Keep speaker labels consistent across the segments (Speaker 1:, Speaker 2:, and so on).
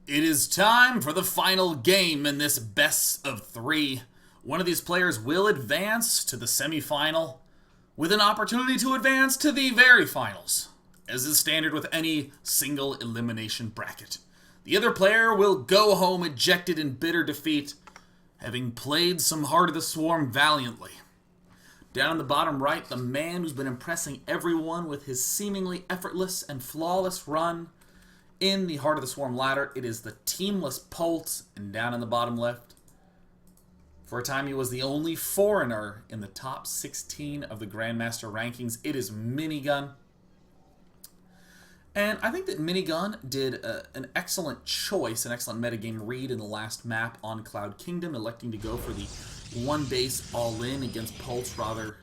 Speaker 1: It is time for the final game in this best of three. One of these players will advance to the semifinal with an opportunity to advance to the very finals, as is standard with any single elimination bracket. The other player will go home ejected in bitter defeat, having played some Heart of the Swarm valiantly. Down in the bottom right, the man who's been impressing everyone with his seemingly effortless and flawless run in the Heart of the Swarm ladder, it is the teamless Polt. And down in the bottom left, for a time he was the only foreigner in the top 16 of the Grandmaster rankings, it is Minigun. And I think that Minigun did an excellent choice, an excellent metagame read in the last map on Cloud Kingdom, electing to go for the one base all-in against Polt's rather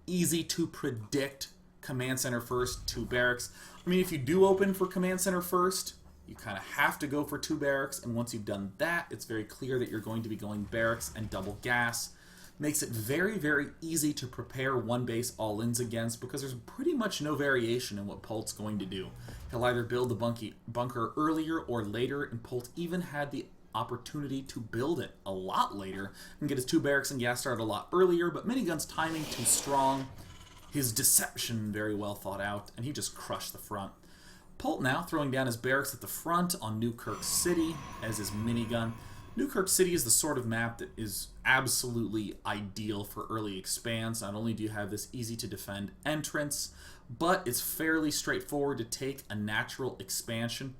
Speaker 1: easy to predict Command Center first, 2 barracks. I mean, if you do open for Command Center first, you kind of have to go for 2 barracks, and once you've done that, it's very clear that you're going to be going barracks and double gas. Makes it very, very easy to prepare one base all-ins against, because there's pretty much no variation in what Polt's going to do. He'll either build the bunker earlier or later, and Polt even had the opportunity to build it a lot later and get his 2 barracks and gas started a lot earlier, but Minigun's timing too strong, his deception very well thought out, and he just crushed the front. Polt now throwing down his barracks at the front on Newkirk City, as is Minigun. Newkirk City is the sort of map that is absolutely ideal for early expanse. Not only do you have this easy to defend entrance, but it's fairly straightforward to take a natural expansion.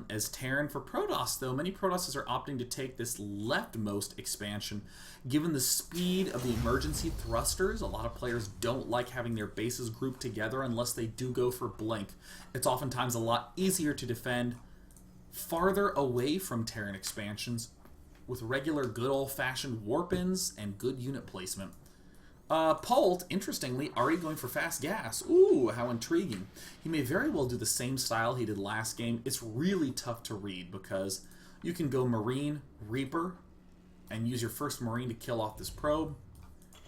Speaker 1: As Terran for Protoss, though, many Protosses are opting to take this leftmost expansion. Given the speed of the emergency thrusters, a lot of players don't like having their bases grouped together unless they do go for Blink. It's oftentimes a lot easier to defend farther away from Terran expansions with regular good old-fashioned warp-ins and good unit placement. Polt, interestingly, already going for fast gas. Ooh, how intriguing. He may very well do the same style he did last game. It's really tough to read because you can go Marine, Reaper, and use your first Marine to kill off this probe.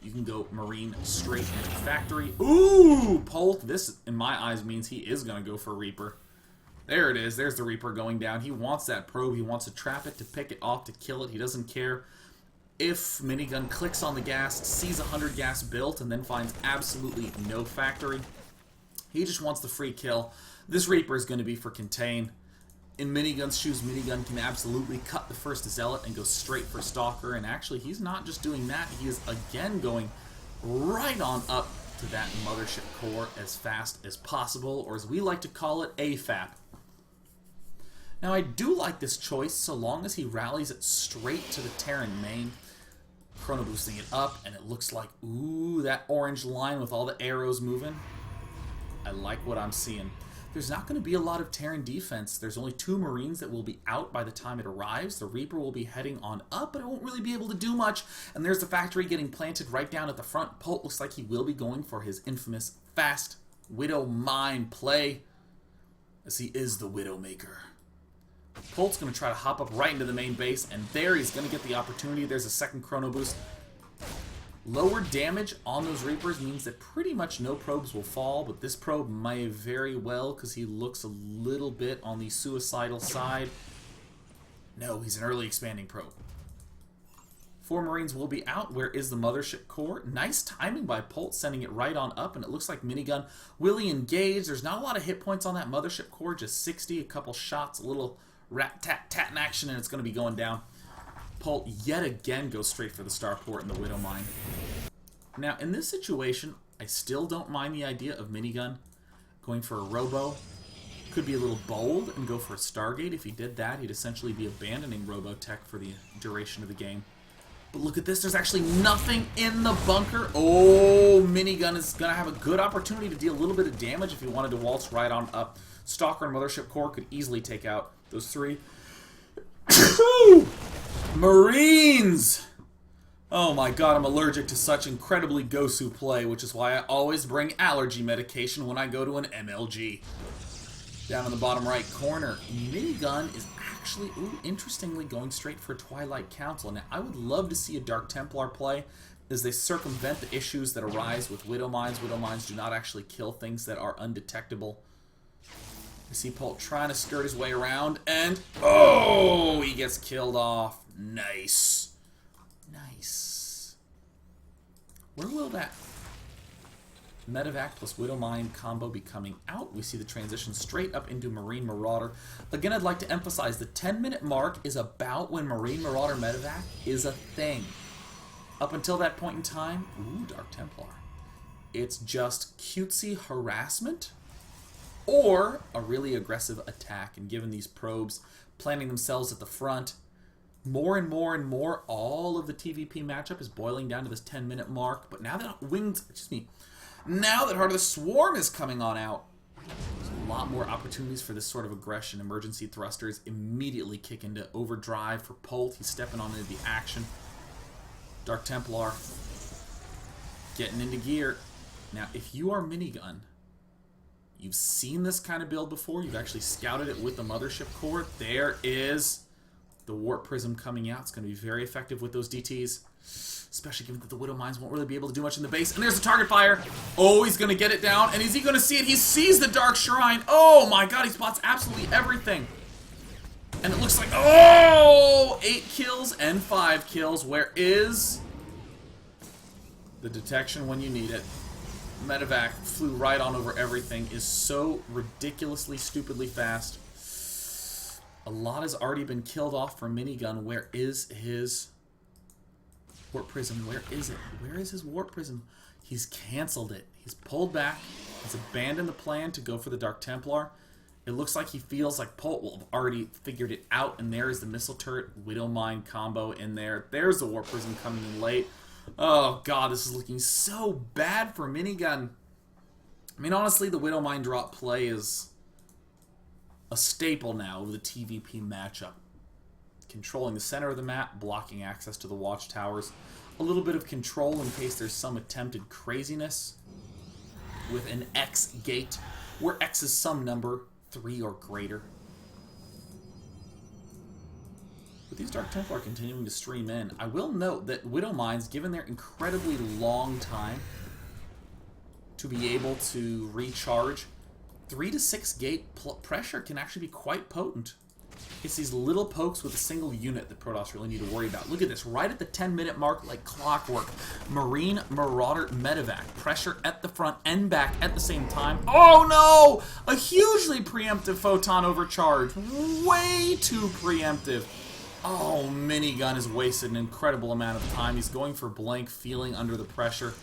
Speaker 1: You can go Marine straight into Factory. Ooh, Polt, this, in my eyes, means he is going to go for Reaper. There it is. There's the Reaper going down. He wants that probe. He wants to trap it, to pick it off, to kill it. He doesn't care if Minigun clicks on the gas, sees 100 gas built, and then finds absolutely no factory. He just wants the free kill. This Reaper is going to be for contain. In Minigun's shoes, Minigun can absolutely cut the first Zealot and go straight for Stalker. And actually, he's not just doing that. He is again going right on up to that Mothership Core as fast as possible, or as we like to call it, AFAP. Now, I do like this choice so long as he rallies it straight to the Terran main. Chrono boosting it up, and it looks like, ooh, that orange line with all the arrows moving. I like what I'm seeing. There's not going to be a lot of Terran defense. There's only 2 Marines that will be out by the time it arrives. The Reaper will be heading on up, but it won't really be able to do much. And there's the factory getting planted right down at the front. Polt looks like he will be going for his infamous fast Widow Mine play, as he is the Widowmaker. Polt's going to try to hop up right into the main base, and there he's going to get the opportunity. There's a second Chrono Boost. Lower damage on those Reapers means that pretty much no probes will fall, but this probe may very well, because he looks a little bit on the suicidal side. No, he's an early expanding probe. 4 Marines will be out. Where is the Mothership Core? Nice timing by Polt, sending it right on up, and it looks like Minigun will engage. There's not a lot of hit points on that Mothership Core, just 60, a couple shots, a little rat-tat-tat in action, and it's going to be going down. Polt yet again goes straight for the starport and the Widow Mine. Now, in this situation, I still don't mind the idea of Minigun going for a Robo. Could be a little bold and go for a Stargate. If he did that, he'd essentially be abandoning Robotech for the duration of the game. But look at this, there's actually nothing in the bunker. Oh, Minigun is going to have a good opportunity to deal a little bit of damage if he wanted to waltz right on up. Stalker and Mothership Core could easily take out those 3. Marines! Oh my god, I'm allergic to such incredibly Gosu play, which is why I always bring allergy medication when I go to an MLG. Down in the bottom right corner, Minigun is actually, interestingly, going straight for Twilight Council. Now, I would love to see a Dark Templar play as they circumvent the issues that arise with Widow Mines. Widow Mines do not actually kill things that are undetectable. You see Polt trying to skirt his way around, and oh, he gets killed off. Nice. Nice. Where will that Medevac plus Widowmine combo be coming out? We see the transition straight up into Marine Marauder. Again, I'd like to emphasize the 10-minute mark is about when Marine Marauder Medevac is a thing. Up until that point in time, ooh, Dark Templar. It's just cutesy harassment or a really aggressive attack. And given these probes planting themselves at the front, more and more and more, all of the TVP matchup is boiling down to this 10-minute mark. But now that now that Heart of the Swarm is coming on out, there's a lot more opportunities for this sort of aggression. Emergency thrusters immediately kick into overdrive for Polt. He's stepping on into the action. Dark Templar getting into gear. Now, if you are Minigun, you've seen this kind of build before. You've actually scouted it with the Mothership Core. There is the Warp Prism coming out. It's going to be very effective with those DTs, especially given that the Widow Mines won't really be able to do much in the base. And there's the target fire. Oh, he's going to get it down. And is he going to see it? He sees the Dark Shrine. Oh my god, he spots absolutely everything. And it looks like, oh, 8 kills and 5 kills. Where is the detection when you need it? Medevac flew right on over everything, is so ridiculously, stupidly fast. A lot has already been killed off for Minigun. Where is his Warp Prism? Where is it? Where is his Warp Prism? He's canceled it. He's pulled back. He's abandoned the plan to go for the Dark Templar. It looks like he feels like Polt will have already figured it out, and there is the missile turret Widowmine combo in there. There's the Warp Prism coming in late. Oh god, this is looking so bad for Minigun. I mean, honestly, the Widowmine drop play is a staple now of the TVP matchup. Controlling the center of the map, blocking access to the watchtowers. A little bit of control in case there's some attempted craziness with an X gate, where X is some number 3 or greater. With these Dark Templar continuing to stream in, I will note that Widow Mines, given their incredibly long time to be able to recharge, 3 to 6 gate pressure can actually be quite potent. It's these little pokes with a single unit that Protoss really need to worry about. Look at this, right at the 10-minute mark, like clockwork. Marine Marauder Medevac. Pressure at the front and back at the same time. Oh no! A hugely preemptive photon overcharge. Way too preemptive. Oh, Minigun has wasted an incredible amount of time. He's going for blank, feeling under the pressure.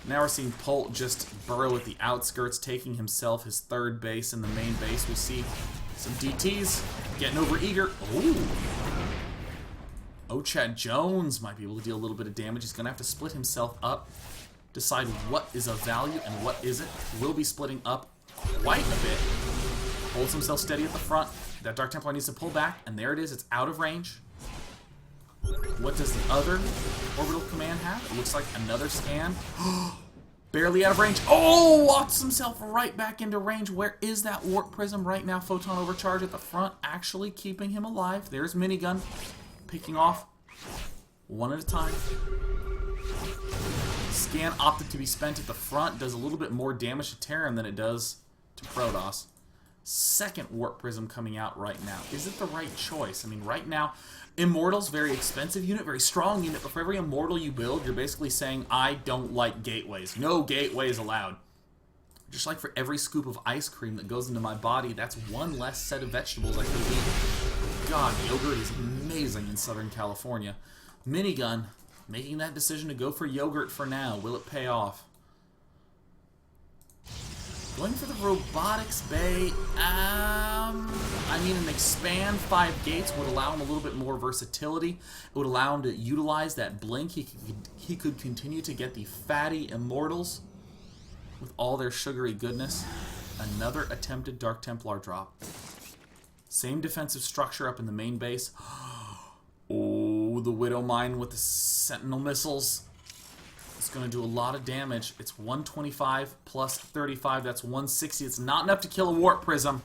Speaker 1: Now we're seeing Polt just burrow at the outskirts, taking himself his 3rd base in the main base. We see some DTs getting over eager. Ooh. Chad Jones might be able to deal a little bit of damage. He's going to have to split himself up, decide what is of value and what isn't. He will be splitting up quite a bit. Holds himself steady at the front. That Dark Templar needs to pull back, and there it is. It's out of range. What does the other orbital command have? It looks like another scan. Barely out of range. Oh, walks himself right back into range. Where is that Warp Prism right now? Photon overcharge at the front, actually keeping him alive. There's Minigun, picking off one at a time. Scan opted to be spent at the front. Does a little bit more damage to Terran than it does to Protoss. 2nd Warp Prism coming out right now. Is it the right choice? I mean, right now, Immortal's very expensive unit, very strong unit, but for every Immortal you build, you're basically saying, I don't like gateways. No gateways allowed. Just like for every scoop of ice cream that goes into my body, that's one less set of vegetables I can eat. God, yogurt is amazing in Southern California. Minigun, making that decision to go for yogurt for now. Will it pay off? Going for the robotics bay, I mean, an expand 5 gates would allow him a little bit more versatility. It would allow him to utilize that blink. He could continue to get the fatty Immortals with all their sugary goodness. Another attempted Dark Templar drop. Same defensive structure up in the main base. Oh, the Widow Mine with the Sentinel missiles. It's going to do a lot of damage. It's 125 plus 35. That's 160. It's not enough to kill a Warp Prism.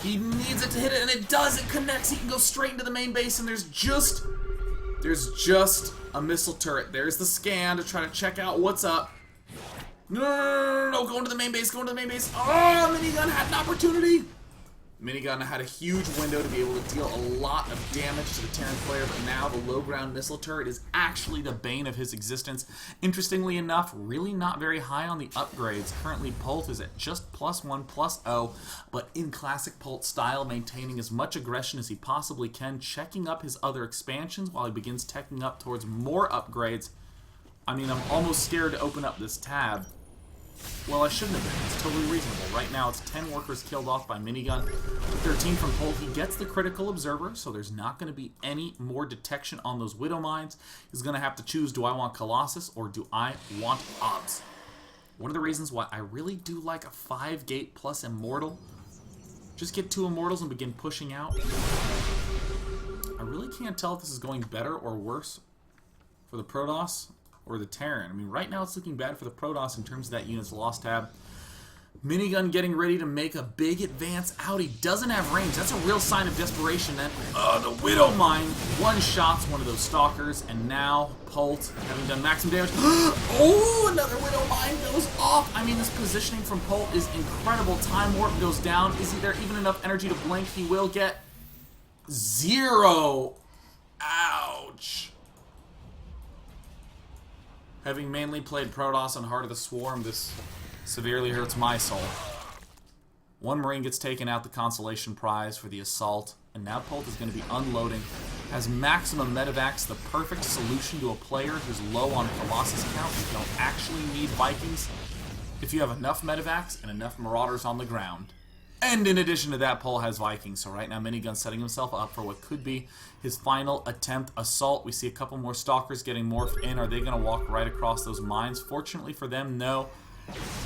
Speaker 1: He needs it to hit it, and it does. It connects. He can go straight into the main base, and there's just a missile turret. There's the scan to try to check out what's up. No, go into the main base. Go into the main base. Oh, Minigun had opportunity. Minigun had a huge window to be able to deal a lot of damage to the Terran player, but now the low ground missile turret is actually the bane of his existence. Interestingly enough, really not very high on the upgrades. Currently, Polt is at just +1/+0, but in classic Polt style, maintaining as much aggression as he possibly can, checking up his other expansions while he begins teching up towards more upgrades. I mean, I'm almost scared to open up this tab. Well, I shouldn't have been. It's totally reasonable. Right now, it's 10 workers killed off by Minigun. 13 from Polt. He gets the critical observer, so there's not going to be any more detection on those Widow Mines. He's going to have to choose, do I want Colossus or do I want Obs? One of the reasons why I really do like a 5-gate plus Immortal. Just get 2 Immortals and begin pushing out. I really can't tell if this is going better or worse for the Protoss or the Terran. I mean, right now it's looking bad for the Protoss in terms of that unit's lost tab. Minigun getting ready to make a big advance out. He doesn't have range. That's a real sign of desperation. And the Widow Mine one-shots one of those Stalkers, and now Polt, having done maximum damage. Oh, another Widow Mine goes off. I mean, this positioning from Polt is incredible. Time Warp goes down. Is there even enough energy to blink? He will get 0. Ouch. Having mainly played Protoss on Heart of the Swarm, this severely hurts my soul. One Marine gets taken out, the consolation prize for the assault, and now Polt is going to be unloading. Has maximum medevacs, the perfect solution to a player who's low on Colossus count. You don't actually need Vikings if you have enough medevacs and enough Marauders on the ground. And in addition to that, Polt has Vikings, so right now Minigun's setting himself up for what could be his final attempt assault. We see a couple more Stalkers getting morphed in. Are they going to walk right across those mines? Fortunately for them, no.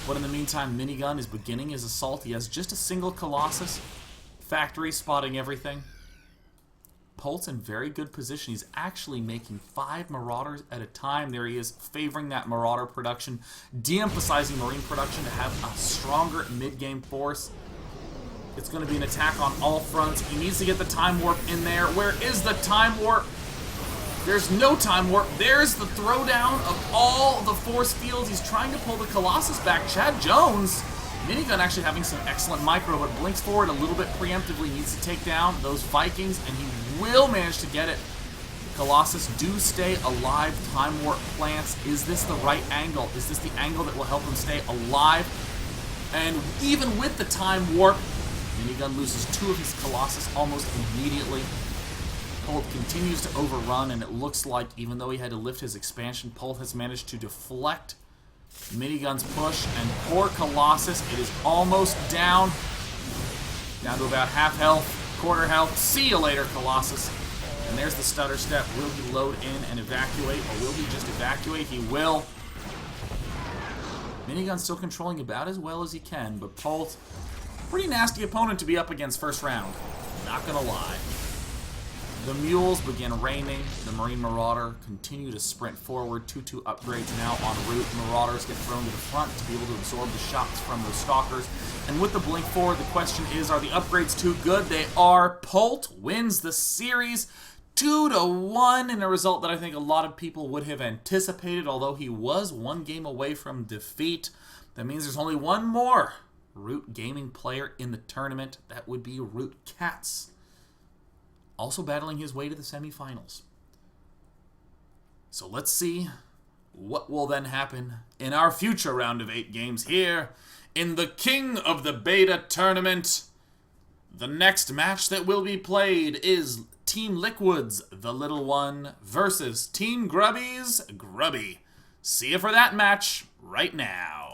Speaker 1: But in the meantime, Minigun is beginning his assault. He has just a single Colossus. Factory spotting everything. Polt's in very good position. He's actually making 5 Marauders at a time. There he is, favoring that Marauder production, de-emphasizing Marine production to have a stronger mid-game force. It's going to be an attack on all fronts. He needs to get the Time Warp in there. Where is the Time Warp? There's no Time Warp. There's the throwdown of all the force fields. He's trying to pull the Colossus back. Chad Jones, Minigun actually having some excellent micro, but blinks forward a little bit preemptively. Needs to take down those Vikings, and he will manage to get it. Colossus do stay alive. Time Warp plants. Is this the right angle? Is this the angle that will help him stay alive? And even with the Time Warp, Minigun loses 2 of his Colossus almost immediately. Polt continues to overrun, and it looks like, even though he had to lift his expansion, Polt has managed to deflect Minigun's push, and poor Colossus, it is almost down. Down to about half health, quarter health. See you later, Colossus. And there's the stutter step. Will he load in and evacuate, or will he just evacuate? He will. Minigun's still controlling about as well as he can, but Polt, pretty nasty opponent to be up against first round. Not gonna lie. The Mules begin raining. The Marine Marauder continue to sprint forward. 2-2 upgrades now en route. Marauders get thrown to the front to be able to absorb the shots from those Stalkers. And with the blink forward, the question is, are the upgrades too good? They are. Polt wins the series 2-1 in a result that I think a lot of people would have anticipated, although he was 1 game away from defeat. That means there's only one more Root Gaming player in the tournament. That would be Root Cats, also battling his way to the semifinals. So let's see what will then happen in our future round of 8 games here in the King of the Beta tournament. The next match that will be played is Team Liquid's The Little One versus Team Grubby's Grubby. See you for that match right now.